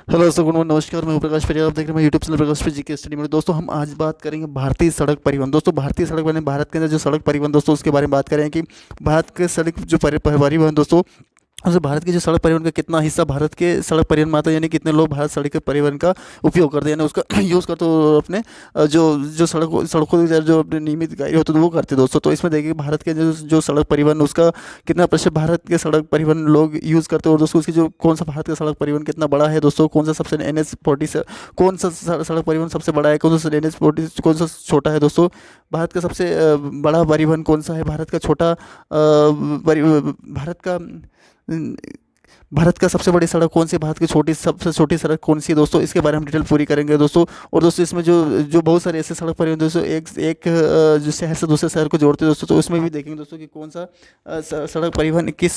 Hello दोस्तों, good morning, नमस्कार। मैं हूं प्रकाश परियार। आप देख रहे हैं यूट्यूब चैनल प्रकाश पे जीके स्टडी में। दोस्तों हम आज बात करेंगे भारतीय सड़क परिवहन। दोस्तों भारतीय सड़क परिवहन, भारत के अंदर जो सड़क परिवहन दोस्तों उसके बारे में बात करें कि भारत के सड़क जो परिवहन दोस्तों, जैसे भारत की जो सड़क परिवहन का कितना हिस्सा भारत के सड़क परिवहन में आता है, यानी कितने लोग भारत सड़क के परिवहन का उपयोग करते हैं, यानी उसका यूज़ करते हो और अपने जो जो सड़कों के जो अपने नियमित कार्य होते हैं वो करते हैं दोस्तों। तो इसमें देखिए भारत के जो जो सड़क परिवहन उसका कितना प्रतिशत भारत के सड़क परिवहन लोग यूज़ करते हैं, और दोस्तों उसकी जो कौन सा भारत का सड़क परिवहन कितना बड़ा है दोस्तों, कौन सा सबसे NH40 से कौन सा सड़क परिवहन सबसे बड़ा है, कौन सा NH40 कौन सा छोटा है दोस्तों, भारत का सबसे बड़ा परिवहन कौन सा है, भारत का छोटा भारत का सबसे बड़ी सड़क कौन सी है, भारत की सबसे छोटी सड़क कौन सी है दोस्तों, इसके बारे में डिटेल पूरी करेंगे दोस्तों। और दोस्तों इसमें जो जो बहुत सारे ऐसे सड़क परिवहन दोस्तों एक एक जो शहर से दूसरे शहर को जोड़ते हैं दोस्तों, तो उसमें भी देखेंगे दोस्तों कि कौन सा सड़क परिवहन किस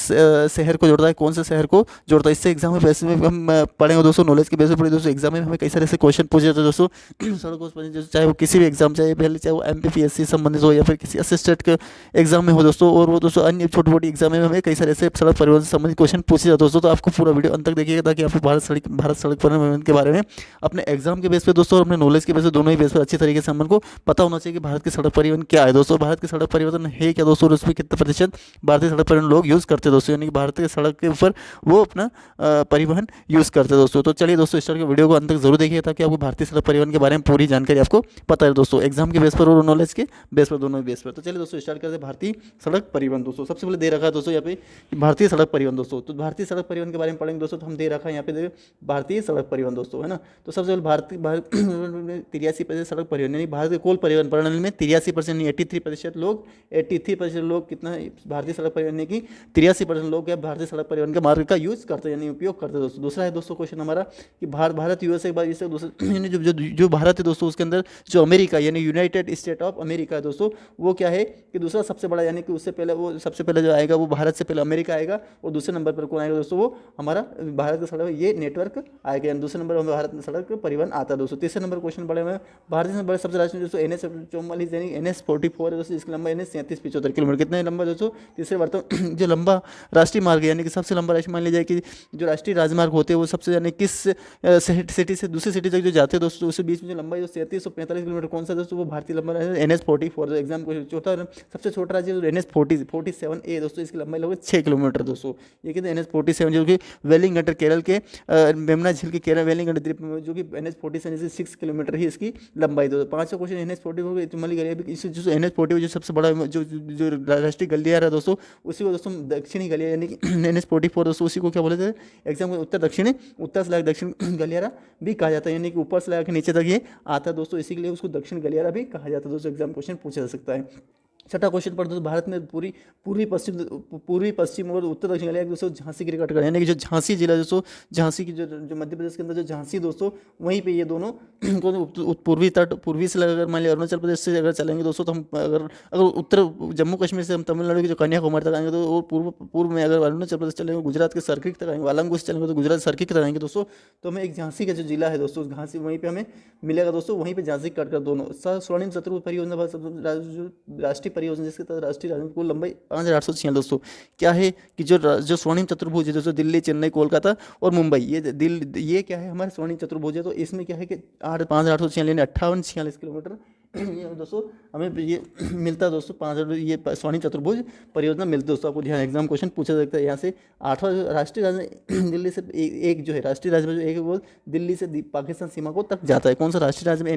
शहर को जोड़ता है, कौन सा शहर को जोड़ता है। इससे एग्जाम में बेसिस में हम पढ़ेंगे दोस्तों, नॉलेज के बेस पे पढ़ेंगे दोस्तों। एग्जाम में हमें कई सारे ऐसे क्वेश्चन पूछे जाते हैं दोस्तों सड़कों से संबंधित, चाहे वो किसी भी एग्जाम, चाहे वो MPPSC संबंधित हो या फिर किसी असिस्टेंट के एग्जाम में हो दोस्तों, और वो दोस्तों अन्य छोटी मोटी एग्जाम में हमें कई सारे ऐसे सड़क परिवहन से संबंधित क्वेश्चन पूछे जाते हैं दोस्तों। तो आपको पूरा वीडियो अंत तक देखिएगा ताकि आपको भारत सड़क परिवहन के बारे में अपने एग्जाम के बेस पे दोस्तों और अपने नॉलेज के बेस पे, दोनों ही बेस पे अच्छी तरीके से हम को पता होना चाहिए कि भारत की सड़क परिवहन क्या है दोस्तों, भारत की सड़क परिवहन है क्या दोस्तों, और उसमें कितने प्रतिशत भारतीय सड़क परिवहन लोग यूज़ करते हैं दोस्तों, यानी कि भारत के सड़क के ऊपर वो अपना परिवहन यूज़ करते हैं दोस्तों। तो चलिए दोस्तों स्टार्ट के वीडियो को अंत तक जरूर देखिए ताकि आपको भारतीय सड़क परिवहन के बारे में पूरी जानकारी आपको पता है दोस्तों, एग्जाम के बेस पर और नॉलेज के बेस पर, दोनों ही बेस पर। तो चलिए दोस्तों स्टार्ट करते हैं भारतीय सड़क परिवहन दोस्तों। सबसे पहले दे रखा है दोस्तों यहाँ पे भारतीय सड़क परिवहन दोस्तों, तो भारतीय सड़क परिवहन के बारे में पढ़ेंगे दोस्तों। तो हम दे रखा है यहाँ पे भारतीय सड़क परिवहन दोस्तों, है ना। तो सबसे पहले भारत 83% सड़क परिवहन, यानी भारत के कुल परिवहन प्रणाली में 83% नहीं 83% लोग, 83% लोग कितना भारतीय सड़क परिवहन, यानी कि 83% लोग क्या भारतीय सड़क परिवहन के मार्ग का यूज करते हैं, यानी उपयोग करते हैं दोस्तों। दूसरा है दोस्तों क्वेश्चन हमारा कि भारत यूएसए के बाद इससे दूसरा यानी जो भारत है दोस्तों उसके अंदर जो अमेरिका यानी यूनाइटेड स्टेट ऑफ अमेरिका है दोस्तों, वो क्या है कि दूसरा सबसे बड़ा, यानी कि उससे पहले वो सबसे पहले जो आएगा वो भारत से पहले अमेरिका आएगा, और दूसरे नंबर पर कौन आएगा दोस्तों, वो हमारा भारत का सड़क ये नेटवर्क आएगा, यानी दूसरे नंबर पर भारत में सड़क परिवहन आता है दोस्तों। तीसरे नंबर क्वेश्चन बड़े में भारत से बड़े सबसे राष्ट्रीय दोस्तों NH44 यानी NH44 है दोस्तों, इसकी लंबाई NH 3775 किलोमीटर, कितना लंबा दोस्तों। तीसरे वर्तमान जो लंबा राष्ट्रीय मार्ग है, यानी कि सबसे लंबा राष्ट्रीय मान लीजिए कि जो राष्ट्रीय राजमार्ग होते हैं वो सबसे, यानी किस सिटी से दूसरी सिटी तक जो जाते हैं दोस्तों, उसके बीच में जो लंबाई 3745 किलोमीटर कौन सा दोस्तों, वो भारतीय लंबा NH44 जो एग्जाम को चौथा सबसे छोटा राज्य NH47A दोस्तों, इसकी लंबाई लगभग 6 किलोमीटर दोस्तों। ये कहते हैं NH47 जो कि वेलिंगटन केरल के मेमना झील के केरल वेलिंगटन द्वीप में, जो कि NH47 6 किलोमीटर ही इसकी लंबाई दो। पांचवा क्वेश्चन NH40 मान लीजिए जो NH40 जो सबसे बड़ा जो राष्ट्रीय गलियारा है दोस्तों, उसी को दोस्तों दक्षिणी गलियारा यानी कि NH44 दोस्तों, उसी को क्या बोले थे एग्जाम में उत्तर से लेकर दक्षिण गलियारा भी कहा जाता है, यानी कि ऊपर से लेकर नीचे तक ये आता है दोस्तों, इसी के लिए उसको दक्षिण गलियारा भी कहा जाता है दोस्तों। एग्जाम क्वेश्चन पूछा जा सकता है। छठा क्वेश्चन पर दोस्तों भारत में पूर्वी पश्चिम और उत्तर दक्षिण गलियारा दोस्तों झांसी की रिकॉर्ड करें, यानी कि जो झांसी जिला दोस्तों, झांसी की जो मध्य प्रदेश के अंदर जो झांसी दोस्तों, वहीं पे ये दोनों पूर्वी तट, पूर्वी से अगर मान लिया अरुणाचल प्रदेश से अगर चलेंगे दोस्तों, तो हम अगर अगर उत्तर जम्मू कश्मीर से हम तमिलनाडु की जो कन्याकुमारी तक आएंगे तो, और पूर्व में अगर अरुणाचल प्रदेश चलेंगे, गुजरात के सर्किट तक आएंगे, वालंगू से चलेंगे तो गुजरात सर्किट तक आएंगे दोस्तों, तो हमें एक झांसी का जो जिला है दोस्तों, झांसी वहीं पे हमें मिलेगा दोस्तों, वहीं पे झांसी कट कर दोनों स्वर्णिम चतुर्भुज परियोजना राष्ट्रीय परियोजना, जिसके तहत राष्ट्रीय राजमार्ग की लंबाई 5846 दोस्तों। क्या है कि जो स्वर्णिम चतुर्भुज है दोस्तों, दिल्ली, चेन्नई, कोलकाता और मुंबई, ये क्या है हमारे स्वर्णिम चतुर्भुज है। तो इसमें क्या है कि 5846 यानी 5846 किलोमीटर ये दोस्तों हमें ये मिलता है दोस्तों, 5 ये स्वर्णिम चतुर्भुज परियोजना मिलती है दोस्तों। आपको ध्यान एग्जाम क्वेश्चन पूछा सकता है यहाँ से। आठवां राष्ट्रीय राजमार्ग दिल्ली से एक जो है राष्ट्रीय राजमार्ग जो एक वो दिल्ली से पाकिस्तान सीमा को तक जाता है। कौन सा राष्ट्रीय राजमार्ग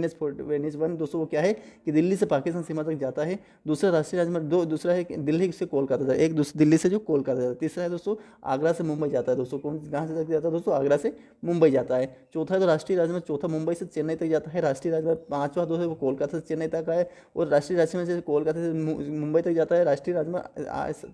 NH1 दोस्तों, वो क्या है कि दिल्ली से पाकिस्तान सीमा तक जाता है। दूसरा राष्ट्रीय राजमार्ग दूसरा है कि दिल्ली से कोलकाता जाता है, एक दिल्ली से जो कोलकाता जाता है। तीसरा है दोस्तों आगरा से मुंबई जाता है दोस्तों, कौन कहाँ से तक जाता है दोस्तों, आगरा से मुंबई जाता है। चौथा है तो राष्ट्रीय राजमार्ग चौथा मुंबई से चेन्नई तक जाता है राष्ट्रीय राजमार्ग। पांचवा दोस्तों वो कोलकाता से चेन्नई तक है, और राष्ट्रीय राजमार्ग से कोलकाता से मुंबई तक जाता है। राष्ट्रीय राजमार्ग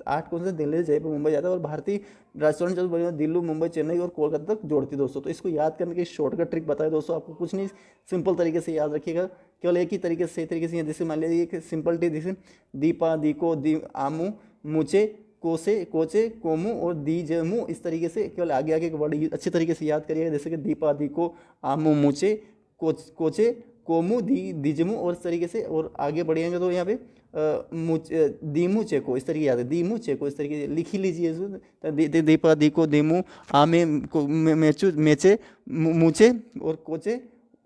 8 कौन सा दिल्ली से जयपुर मुंबई जाता है, और भारतीय राजस्वर्ण चतुर्भुज दिल्ली, मुंबई, चेन्नई और कोलकाता तक जोड़ती है दोस्तों। तो इसको याद करने की शॉर्टकट ट्रिक बताए दोस्तों, आपको कुछ नहीं, सिंपल तरीके से याद रखिएगा, केवल एक ही तरीके से सही तरीके से, जैसे मान लीजिए सिंपल टी जैसे दीपा, दीको, दी आमू, मुचे, कोसे, कोचे, कोमू और दीजमू, इस तरीके से केवल आगे आगे के वर्ड अच्छे तरीके से याद करिएगा, जैसे कि दीपा, दीको, आमू, मुचे, कोचे, कोमू, दीजमू, और इस तरीके से। और आगे बढ़ेंगे तो यहाँ पे दीमू चेको, इस तरीके याद है, दीमू चेको, इस तरीके लिख ही लीजिए इसको। तो दीपा दीको दीमू आमे मेचू मेचे मूचे और कोचे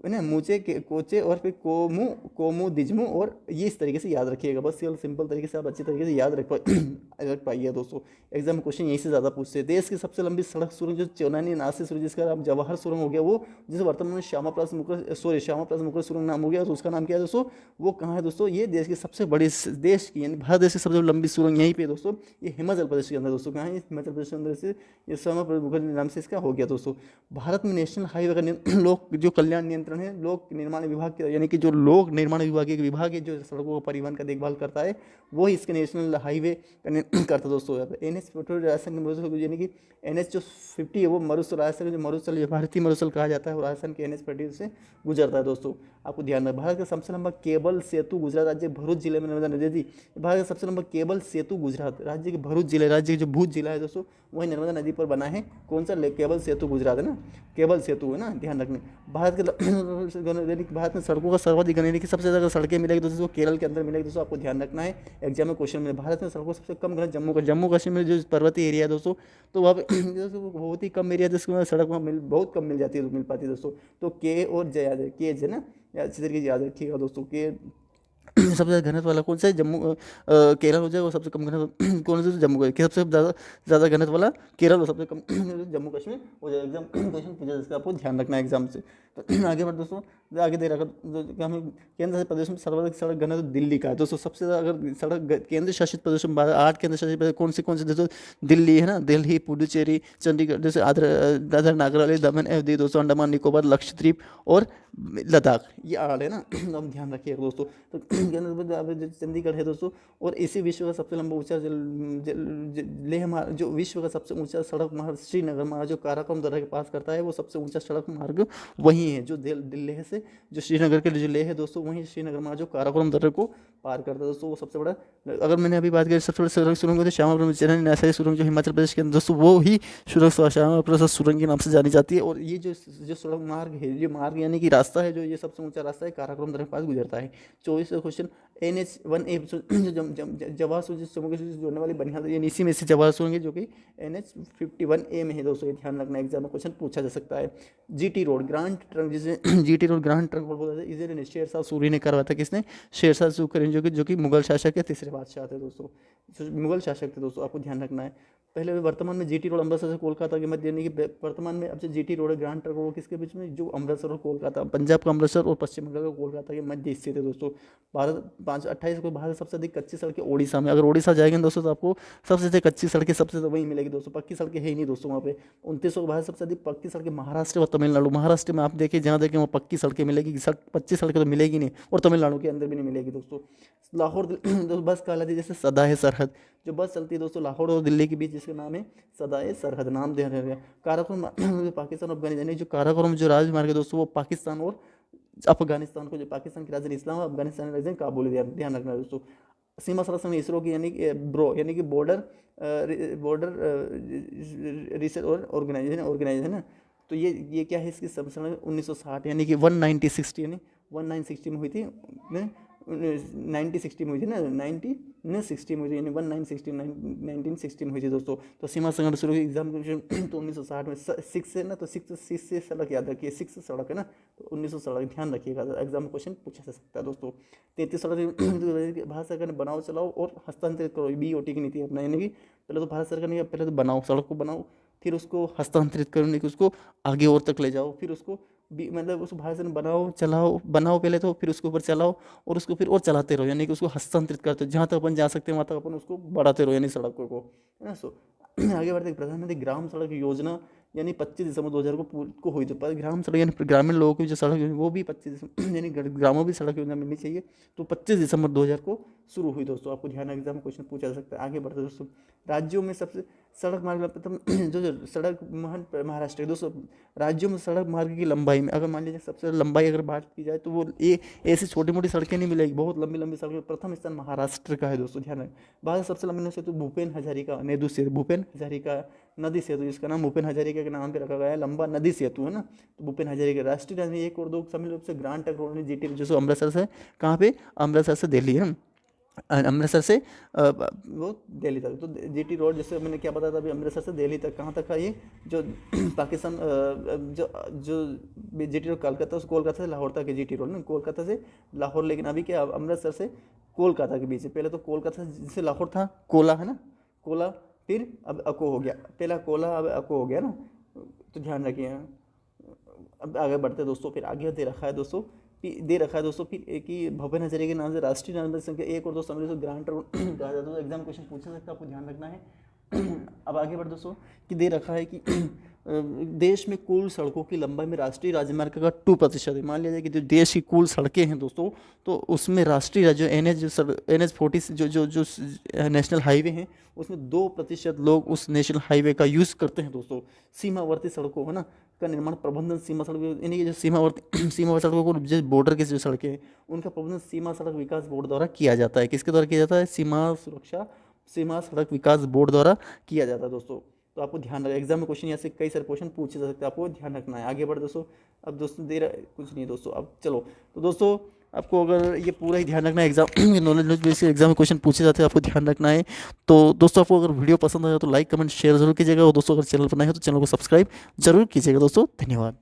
है ना, मूचे के कोचे और फिर कोमू कोमू दिजमू, और ये इस तरीके से याद रखिएगा। बस ये सिंपल तरीके से आप अच्छी तरीके से याद रख पाइए दोस्तों। एग्जाम में क्वेश्चन यहीं से ज़्यादा पूछते हैं। देश की सबसे लंबी सड़क सुरंग जो चौनानी नासिक सुरंग, जिसका नाम जवाहर सुरंग हो गया, वो जिसे वर्तमान में श्यामा प्रसाद मुखर्जी सुरंग नाम हो गया, तो उसका नाम क्या है दोस्तों, वो कहाँ है दोस्तों, ये देश की सबसे बड़ी, देश की यानी भारत देश की सबसे लंबी सुरंग यहीं पे दोस्तों, ये हिमाचल प्रदेश के अंदर दोस्तों, कहाँ है, हिमाचल प्रदेश के अंदर से ये श्यामा प्रसाद मुखर्जी नाम से इसका हो गया दोस्तों। भारत में नेशनल हाईवे का लोक जो कल्याण नियंत्रण है, लोक निर्माण विभाग के, यानी कि जो लोक निर्माण विभाग एक विभाग है जो सड़कों का परिवहन का देखभाल करता है, वही इसके नेशनल हाईवे करता है दोस्तों। NH राजस्थान, यानी कि NH जो 50 है वो मरुस्थल राजस्थान, जो मरुस्थल भारतीय मरुस्थल कहा जाता है, और राजस्थान के NH 40 से गुजरता है दोस्तों। आपको ध्यान रखना, भारत का सबसे लंबा केबल सेतु गुजरात राज्य भरूच जिले में नर्मदा नदी थी। भारत का सबसे लंबा केबल सेतु गुजरात राज्य के भरूच जिले, राज्य के जो भूज जिला है दोस्तों, वही नर्मदा नदी पर बना है। कौन सा, केबल सेतु गुजरात है ना, केबल सेतु है ना, ध्यान रखना। भारत के भारत में सड़कों का सर्वाधिक, यानी कि सबसे ज़्यादा सड़कें मिलेगी दोस्तों केरल के अंदर मिलेगी दोस्तों, आपको ध्यान रखना है। एग्जाम में क्वेश्चन में भारत में सड़कों सबसे कम घना जम्मू कश्मीर में जो पर्वतीय एरिया है दोस्तों, तो वहाँ पे बहुत ही कम एरिया जिसको सड़क वहाँ बहुत कम मिल जाती है, मिल पाती है दोस्तों। तो के और जे याद है, के है ना, अच्छी तरीके से याद रखिएगा दोस्तों। के सबसे ज़्यादा घनत्व वाला कौन सा है, केरल हो जाए, और सबसे कम घनत्व कौन सा, जम्मू कश्मीर। सबसे ज़्यादा ज़्यादा घनत्व वाला केरल, और सबसे कम जम्मू कश्मीर हो जाए। एग्जाम क्वेश्चन पूछा जिसका आपको ध्यान रखना है एग्जाम से। तो आगे बढ़ दोस्तों, आगे दे रखा हमें केंद्र शासित प्रदेश में सर्वाधिक सड़क घनत्व दिल्ली का है दोस्तों। सबसे ज़्यादा अगर सड़क केंद्र शासित प्रदेश में 8 केंद्र शासित प्रदेश कौन से दोस्तों, दिल्ली है ना, दिल्ली, पुडुचेरी, चंडीगढ़, जैसे दादर नागर हवेली, दमन अवधी दोस्तों, अंडमान निकोबार, लक्षद्वीप और लद्दाख, ये 8 है ना। हम ध्यान रखिएगा दोस्तों। तो चंडीगढ़ है दोस्तों, और इसी विश्व का सबसे लंबा ऊंचा लेह मार्ग, जो विश्व का सबसे ऊंचा सड़क मार्ग श्रीनगर मार्ग जो काराकोरम दर्रा के पास करता है, वो सबसे ऊंचा सड़क मार्ग वही है, जो लेह से जो श्रीनगर के जो लेह है दोस्तों, वहीं श्रीनगर मार्ग जो काराकोरम दर्रे को पार करता है दोस्तों, वो सबसे बड़ा। अगर मैंने अभी बात की सबसे बड़ी सड़क सुरंग तो श्यामा प्रसाद नैसरी सुरंग जो हिमाचल प्रदेश के अंदर दोस्तों, वो ही सुरंग श्यामा प्रसाद सुरंग के नाम से जानी जाती है। और ये जो सड़क मार्ग है, ये मार्ग यानी कि रास्ता है, जो ये सबसे ऊंचा रास्ता है, काराकोरम दर्रे के पास गुजरता है। 24 क्वेश्चन, NH-1A जवाहर सूरंग जम्मू कश्मीर से जोड़ने वाली बनिहाल, यानी इसी में से जवाहर सुरंग है, जो कि NH-51A में है दोस्तों, ये ध्यान रखना, एग्जाम में क्वेश्चन पूछा जा सकता है। GT रोड ग्रांड ट्रंक, जिसे GT road grand trunk road बोला जाता है, इसे शेरशाह सूरी ने करवाया था। किसने, शेरशाह सूरी, जो कि मुगल शासक के तीसरे बादशाह थे दोस्तों, मुगल शासक थे दोस्तों, आपको ध्यान रखना है। पहले वर्तमान में GT रोड अमृतसर से कोलकाता के मध्य, यानी कि वर्तमान में अब से GT रोड है ग्रांड ट्रंक रोड किसके बीच में, जो अमृतसर और कोलकाता, पंजाब का अमृतसर और पश्चिम बंगाल का कोलकाता के मध्य स्थित है दोस्तों। भारत 28 को भारत सबसे अधिक कच्ची सड़कें ओडिशा में, अगर ओडिशा जाएंगे दोस्तों तो आपको सबसे अधिक कच्ची सड़कें सबसे वहीं मिलेगी दोस्तों, पक्की सड़कें है ही नहीं दोस्तों वहाँ पे। 29 को भारत सबसे अधिक पक्की सड़कें महाराष्ट्र और तमिलनाडु, महाराष्ट्र में आप देखिए, जहाँ देखें वहाँ पक्की सड़कें मिलेगी, पच्ची सड़कें तो मिलेगी नहीं, और तमिलनाडु के अंदर भी नहीं मिलेगी दोस्तों। लाहौर दोस्तों बस कहलाती है जैसे सदाए सरहद, जो बस चलती है दोस्तों लाहौर और दिल्ली के बीच, जिसका नाम है सदाए सरहद, नाम दे रहे हैं। काराकोरम पाकिस्तान और अफगानिस्तान, जो काराकोरम जो राजमार्ग है दोस्तों, वो पाकिस्तान और अफगानिस्तान को, जो पाकिस्तान की राजधानी इस्लाम, अफगानिस्तान की राजधानी काबुल है, ध्यान रखना दोस्तों। सीमा सड़क संगठन इसरो की, यानी कि ब्रो, यानी कि बॉर्डर रिसर्च और ऑर्गेनाइजेशन है ना। तो ये क्या है, इसकी संरचना 1960, यानी कि 1960, यानी 1960 में हुई थी, 1960 में हुई थी ना, 1960 में हुई थी, यानी 1960 में हुई थी दोस्तों। तो सीमा संगठन शुरू एग्जाम तो 1960 में, 6 है ना, तो 6 से सड़क याद रखिए, 6 सड़क है ना, तो 1900 सड़क ध्यान रखिएगा, एग्जाम में क्वेश्चन पूछा जा सकता है दोस्तों। 33 सड़क भारत सरकार ने बनाओ चलाओ और हस्तांतरित करो, BOT की नीति अपना, यानी कि पहले तो भारत सरकार ने पहले तो बनाओ, सड़क को बनाओ, फिर उसको हस्तांतरित करो, यानी कि उसको आगे और तक ले जाओ, फिर उसको मतलब उस भारत सरकार बनाओ चलाओ, बनाओ पहले तो, फिर उसके ऊपर चलाओ, और उसको फिर और चलाते रहो, यानी कि उसको हस्तांतरित करते रहो, जहाँ तक अपन जा सकते हैं वहाँ तक अपन उसको बढ़ाते रहो, यानी सड़कों को, है ना। आगे बढ़ते प्रधानमंत्री ग्राम सड़क योजना, यानी 25 दिसंबर 2000 को हुई थी। पर ग्राम सड़क यानी ग्रामीण लोगों की जो सड़क है वो भी 25 दिसंबर यानी ग्रामों भी सड़क योजना मिलनी चाहिए, तो 25 दिसंबर 2000 को शुरू हुई दोस्तों, आपको ध्यान एग्जाम क्वेश्चन पूछा जा सकता है। आगे बढ़ते दोस्तों, राज्यों में सबसे सड़क मार्ग प्रथम जो सड़क महाराष्ट्र है दोस्तों। राज्यों में सड़क मार्ग की लंबाई में अगर मान लीजिए सबसे लंबाई अगर बात की जाए तो वो ये ऐसी छोटी मोटी सड़कें नहीं मिलेगी, बहुत लंबी लंबी सड़कें। प्रथम स्थान महाराष्ट्र का है दोस्तों, ध्यान रखें। भारत सबसे लंबी सेतु भूपेन हजारिका नेदू सेतु, भूपेन हजारिका नदी सेतु, जिसका नाम भूपेन हजारिका के नाम पे रखा गया है, लंबा नदी सेतु है ना, तो भूपेन हजारिका। राष्ट्रीय राजधानी 1 और 2 सम्मिलित रूप से ग्रांड ट्रंक रोड GT जो अमृतसर से कहाँ पे, अमृतसर से दिल्ली है, अमृतसर से वो दिल्ली तक। तो जीटी रोड, जैसे मैंने क्या बताया था अभी, अमृतसर से दिल्ली तक कहाँ तक है ये, जो पाकिस्तान जो जो जीटी रोड कोलकाता से, कोलकाता से लाहौर तक है जीटी रोड ना, कोलकाता से लाहौर। लेकिन अभी क्या, अमृतसर से कोलकाता के बीच है। पहले तो कोलकाता से लाहौर था, कोला है ना, कोला, फिर अब अको हो गया, पहला कोला अब अको हो गया ना। तो ध्यान रखिए। अब आगे बढ़ते हैं दोस्तों, फिर आगे दे रखा है दोस्तों, दे रखा है दोस्तों फिर एक ही भूपेन हजारिका के नाम से राष्ट्रीय नागरिक संख्या एक, और दोस्तों हमें ग्रांटर कहा जाता है। एग्जाम क्वेश्चन पूछ सकता है, आपको ध्यान रखना है। अब आगे बढ़ दोस्तों, कि दे रखा है कि देश में कुल सड़कों की लंबाई में राष्ट्रीय राजमार्ग का 2% है। मान लिया जाए कि जो देश की कुल सड़कें हैं दोस्तों, तो उसमें राष्ट्रीय जो NH 40 जो नेशनल हाईवे हैं, उसमें 2% लोग उस नेशनल हाईवे का यूज़ करते हैं दोस्तों। सीमावर्ती सड़कों है ना का निर्माण प्रबंधन, सीमा सड़क यानी कि जो सीमावर्ती सीमावर्ती सड़कों को, जो बॉर्डर की जो सड़कें हैं उनका प्रबंधन सीमा सड़क विकास बोर्ड द्वारा किया जाता है। किसके द्वारा किया जाता है? सीमा सड़क विकास बोर्ड द्वारा किया जाता है दोस्तों। तो आपको ध्यान रखना, एग्जाम में क्वेश्चन यहाँ से कई सारे क्वेश्चन पूछे जा सकते हैं, आपको ध्यान रखना है। आगे बढ़ दोस्तों, अब दोस्तों दे रहा कुछ नहीं दोस्तों, अब चलो। तो दोस्तों आपको अगर ये पूरा ही ध्यान रखना है, एग्जाम नॉलेज बेसिस एग्जाम में क्वेश्चन पूछे जाते हैं, आपको ध्यान रखना है। तो दोस्तों आपको अगर वीडियो पसंद आया तो लाइक कमेंट शेयर जरूर कीजिएगा, और दोस्तों अगर चैनल पर नए हो तो चैनल को सब्सक्राइब जरूर कीजिएगा दोस्तों। धन्यवाद।